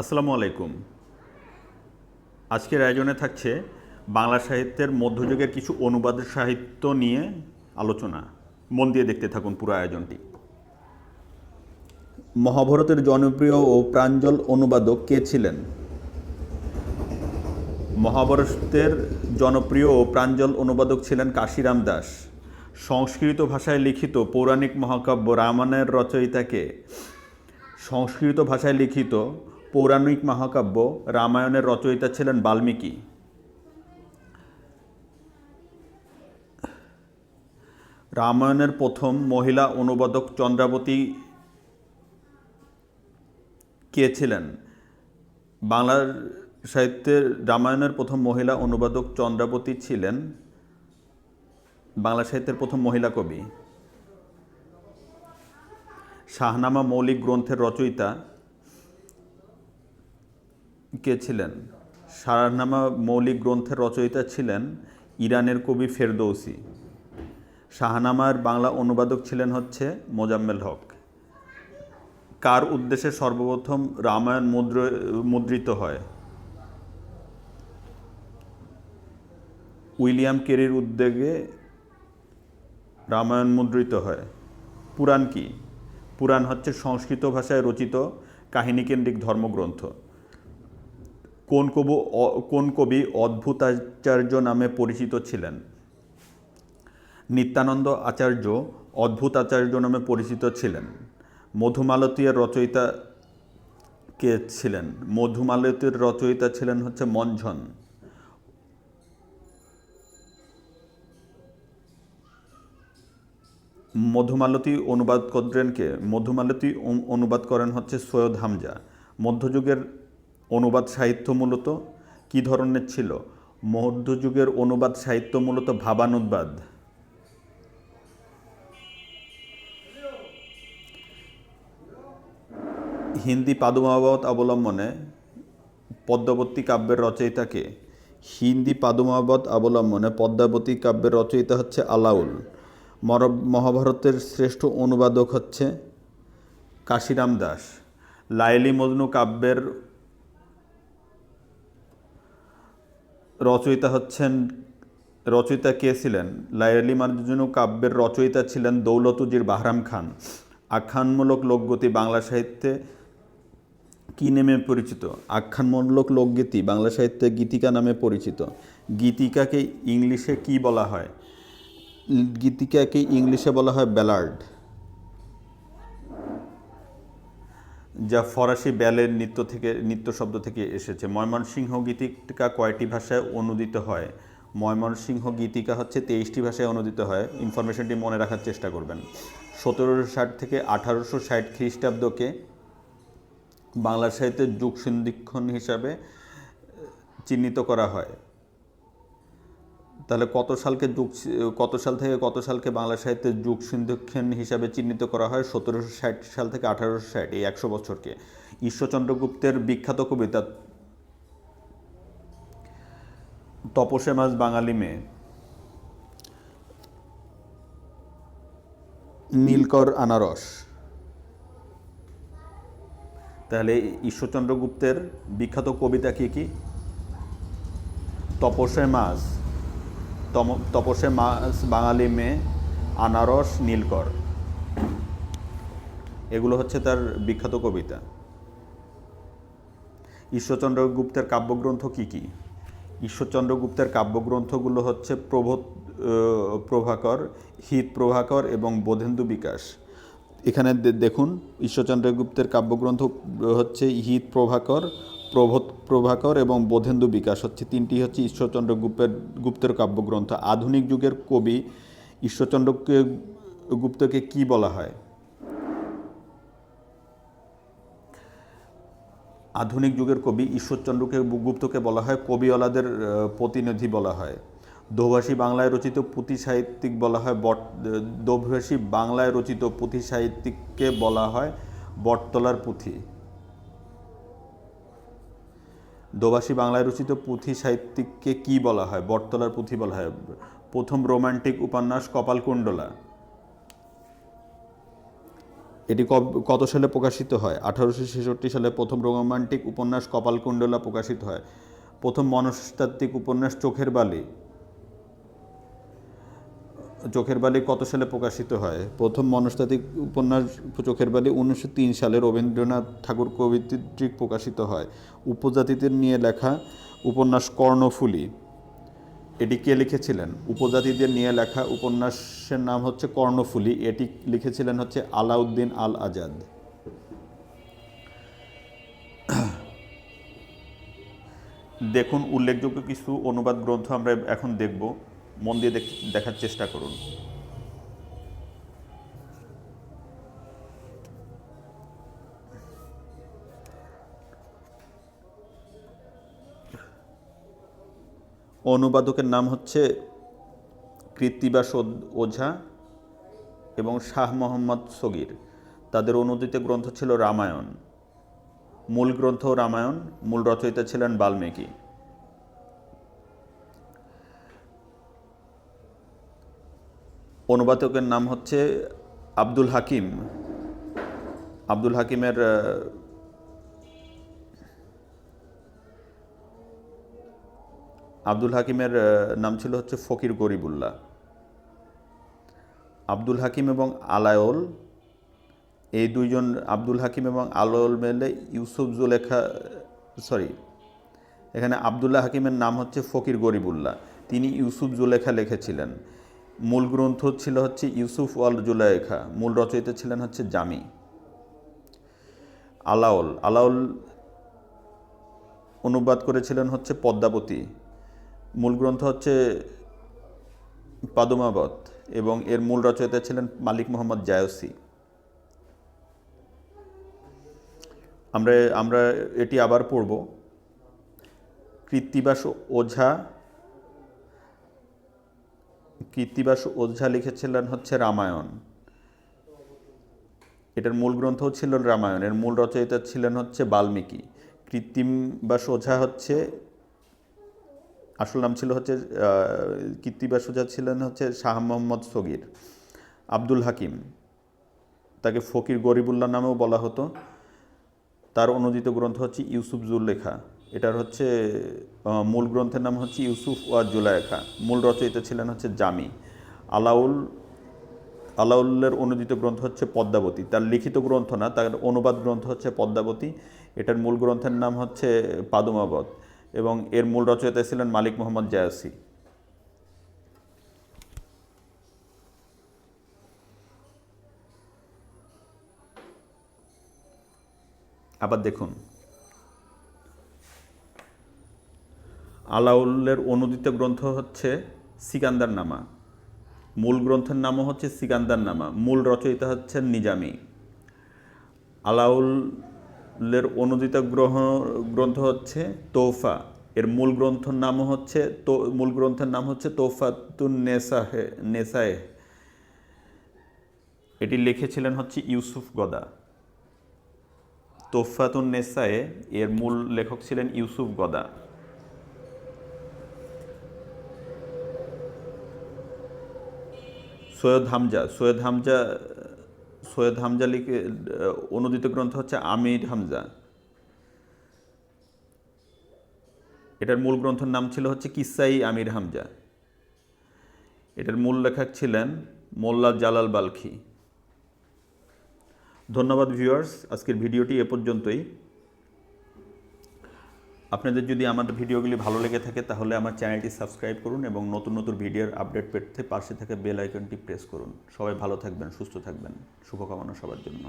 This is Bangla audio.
আসসালামু আলাইকুম। আজকের আয়োজনে থাকছে বাংলা সাহিত্যের মধ্যযুগের কিছু অনুবাদ সাহিত্য নিয়ে আলোচনা। মন দিয়ে দেখতে থাকুন পুরো আয়োজনটি। মহাভারতের জনপ্রিয় ও প্রাঞ্জল অনুবাদক কে ছিলেন? মহাভারতের জনপ্রিয় ও প্রাঞ্জল অনুবাদক ছিলেন কাশিরাম দাস। সংস্কৃত ভাষায় লিখিত পৌরাণিক মহাকাব্য রামায়ণের রচয়িতাকে? সংস্কৃত ভাষায় লিখিত পৌরাণিক মহাকাব্য রামায়ণের রচয়িতা ছিলেন বাল্মীকি। রামায়ণের প্রথম মহিলা অনুবাদক চন্দ্রাবতী কে ছিলেন? বাংলার সাহিত্যের রামায়ণের প্রথম মহিলা অনুবাদক চন্দ্রাবতী ছিলেন বাংলা সাহিত্যের প্রথম মহিলা কবি। শাহনামা মৌলিক গ্রন্থের রচয়িতা কে ছিলেন? শাহনামা মৌলিক গ্রন্থের রচয়িতা ছিলেন ইরানের কবি ফেরদৌসি। শাহনামার বাংলা অনুবাদক ছিলেন মোজাম্মেল হক। কার উদ্দেশ্যে সর্বপ্রথম রামায়ণ মুদ্রিত হয়? উইলিয়াম কেরির উদ্যোগে রামায়ণ মুদ্রিত হয়। পুরাণ কি? পুরাণ সংস্কৃত ভাষায় রচিত কাহিনীকেন্দ্রিক ধর্মগ্রন্থ। কোন কবি অদ্ভুতাচার্য নামে পরিচিত ছিলেন? নিত্যানন্দ আচার্য অদ্ভুতাচার্য নামে পরিচিত ছিলেন। মধুমালতীর রচয়িতা কে ছিলেন? মধুমালতীর রচয়িতা ছিলেন মনঝন। মধুমালতী অনুবাদ করেন কে? মধুমালতী অনুবাদ করেন সৈয়দ হামজা। মধ্যযুগের অনুবাদ সাহিত্য মূলত কী ধরনের ছিল? মধ্যযুগের অনুবাদ সাহিত্য মূলত ভাবানুবাদ। হিন্দি পাদুমাবত অবলম্বনে পদ্মাবতী কাব্যের রচয়িতা কে? হিন্দি পাদুমাবত অবলম্বনে পদ্মাবতী কাব্যের রচয়িতা আলাউল। মহাভারতের শ্রেষ্ঠ অনুবাদক কাশিরাম দাস। লায়লি মজনু কাব্যের রচয়িতা কে ছিলেন? লায়লি মজনু কাব্যের রচয়িতা ছিলেন দৌলত উজির বাহরাম খান। আখ্যানমূলক লোকগীতি বাংলা সাহিত্যে কী নামে পরিচিত? আখ্যানমূলক লোকগীতি বাংলা সাহিত্যে গীতিকা নামে পরিচিত। গীতিকাকে ইংলিশে কি বলা হয়? গীতিকাকে ইংলিশে বলা হয় ব্যালার্ড, যা ফরাসি ব্যালের নৃত্য শব্দ থেকে এসেছে। ময়মনসিংহ গীতিকা কয়টি ভাষায় অনুদিত হয়? ময়মনসিংহ গীতিকা 23টি ভাষায় অনুদিত হয়। ইনফরমেশনটি মনে রাখার চেষ্টা করবেন। 1760 থেকে 1860 খ্রিস্টাব্দকে বাংলা সাহিত্যের যুগ সন্ধিক্ষণ হিসাবে চিহ্নিত করা হয়। তাহলে কত সাল থেকে কত সালকে বাংলা সাহিত্যের যুগ সন্ধিক্ষণ হিসাবে চিহ্নিত করা হয়? 1760 সাল থেকে 1860, এই 100 বছরকে। ঈশ্বরচন্দ্র গুপ্তের বিখ্যাত কবিতা তপসে মাছ বাঙালি মেয়ে, নীলকর আনারস। তাহলে ঈশ্বরচন্দ্র গুপ্তের বিখ্যাত কবিতা কি কি? তপসে মাছ বাঙালি মেয়ে, আনারস, নীলকর, এগুলো তার বিখ্যাত কবিতা। ঈশ্বরচন্দ্র গুপ্তের কাব্যগ্রন্থ কি কি? ঈশ্বরচন্দ্র গুপ্তের কাব্যগ্রন্থগুলো প্রভাকর, হিত প্রভাকর এবং বোধেন্দু বিকাশ। এখানে দেখুন, ঈশ্বরচন্দ্র গুপ্তের কাব্যগ্রন্থ হিত প্রভাকর, প্রভাকর এবং বোধেন্দু বিকাশ তিনটি ঈশ্বরচন্দ্র গুপ্তের কাব্যগ্রন্থ। আধুনিক যুগের কবি ঈশ্বরচন্দ্র গুপ্তকে কি বলা হয়? আধুনিক যুগের কবি ঈশ্বরচন্দ্র গুপ্তকে বলা হয় কবিওয়ালাদের প্রতিনিধি বলা হয়। দোভাষী বাংলায় রচিত পুঁথি সাহিত্যিক বলা হয় দোভাষী বাংলায় রচিত পুঁথি সাহিত্যিককে বলা হয় বটতলার পুঁথি। দোভাষী বাংলায় রচিত পুঁথি সাহিত্যিককে কি বলা হয়? বটতলার পুঁথি বলা হয়। প্রথম রোমান্টিক উপন্যাস কপালকুণ্ডলা। এটি কত সালে প্রকাশিত হয়? 1866 সালে প্রথম রোমান্টিক উপন্যাস কপালকুণ্ডলা প্রকাশিত হয়। প্রথম মনস্তাত্ত্বিক উপন্যাস চোখের বালি কত সালে প্রকাশিত হয়? প্রথম মনস্তাত্ত্বিক উপন্যাস চোখের বালি 1903 সালে রবীন্দ্রনাথ ঠাকুর কর্তৃক প্রকাশিত হয়। উপজাতিদের নিয়ে লেখা উপন্যাস কর্ণফুলী, এটি কে লিখেছিলেন? উপজাতিদের নিয়ে লেখা উপন্যাসের নাম হচ্ছে কর্ণফুলী, এটি লিখেছিলেন হচ্ছে আলাউদ্দিন আল আজাদ। দেখুন, উল্লেখযোগ্য কিছু অনুবাদ গ্রন্থ আমরা এখন দেখব, মন দিয়ে দেখার চেষ্টা করুন। অনুবাদকের নাম হচ্ছে কৃত্তিবাস ওঝা এবং শাহ মোহাম্মদ সগীর। তাদের অনুদিত গ্রন্থ ছিল রামায়ণ। মূল গ্রন্থ রামায়ণ, মূল রচয়িতা ছিলেন বাল্মীকি। অনুবাদকের নাম হচ্ছে আব্দুল হাকিম। আব্দুল হাকিমের নাম ছিল হচ্ছে ফকির গরিবুল্লাহ। আব্দুল হাকিম এবং আলাওল, এই দুইজন, আব্দুল হাকিম এবং আলাওল মেলে এখানে আবদুল্লাহ হাকিমের নাম হচ্ছে ফকির গরিবুল্লাহ। তিনি ইউসুফ জুলেখা লিখেছিলেন। মূল গ্রন্থ ছিল হচ্ছে ইউসুফ ওয়াল জুলেখা। মূল রচয়িতা ছিলেন হচ্ছে জামি। আলাওল অনুবাদ করেছিলেন হচ্ছে পদ্মাবতী। মূল গ্রন্থ হচ্ছে পাদুমাবত এবং এর মূল রচয়িতা ছিলেন মালিক মোহাম্মদ জায়সি। আমরা এটি আবার পড়ব। কৃত্তিবাস ওঝা লিখেছিলেন হচ্ছে রামায়ণ। এটার মূল গ্রন্থ ছিল রামায়ণ, এর মূল রচয়িতা ছিলেন হচ্ছে বাল্মীকি। কৃত্তিবাস ওঝা হচ্ছে, আসল নাম ছিল হচ্ছে কৃত্তিবাস ওঝা ছিলেন হচ্ছে শাহ মোহাম্মদ সগীর। আব্দুল হাকিম, তাকে ফকির গরিবুল্লাহ নামেও বলা হতো। তার অনুদিত গ্রন্থ হচ্ছে ইউসুফ জুলেখা। এটার হচ্ছে মূল গ্রন্থের নাম হচ্ছে ইউসুফ ওয়া জুলেখা। মূল রচয়িতা ছিলেন হচ্ছে জামি। আলাউলের অনুদিত গ্রন্থ হচ্ছে পদ্মাবতী। তার লিখিত গ্রন্থ না, তার অনুবাদ গ্রন্থ হচ্ছে পদ্মাবতী। এটার মূল গ্রন্থের নাম হচ্ছে পাদুমাবত এবং এর মূল রচয়িতা ছিলেন মালিক মোহাম্মদ জায়সি। আবার দেখুন, আলাউলের অনুদিত গ্রন্থ হচ্ছে সিকান্দার নামা। মূল গ্রন্থের নামও হচ্ছে সিকান্দার নামা। মূল রচয়িতা হচ্ছেন নিজামি। আলাউলের অনুদিত গ্রন্থ হচ্ছে তোহফা। এর মূল গ্রন্থের নাম হচ্ছে তোহফাতুন নেসায়ে। এটি লিখেছিলেন হচ্ছে ইউসুফ গদা। তোহফাতুন নেসায়ে এর মূল লেখক ছিলেন ইউসুফ গদা। সৈয়দ হামজা লিখে অনুদিত গ্রন্থ হচ্ছে আমির হামজা। এটার মূল গ্রন্থের নাম ছিল হচ্ছে কিসাই আমির হামজা। এটার মূল লেখক ছিলেন মোল্লা জালাল বালখি। ধন্যবাদ ভিউয়ার্স, আজকের ভিডিওটি এ পর্যন্তই। আপনাদের যদি আমার ভিডিওগুলি ভালো লেগে থাকে তাহলে আমার চ্যানেলটি সাবস্ক্রাইব করুন এবং নতুন নতুন ভিডিওর আপডেট পেতে পাশে থাকা বেল আইকনটি প্রেস করুন। সবাই ভালো থাকবেন, সুস্থ থাকবেন। শুভকামনা সবার জন্য।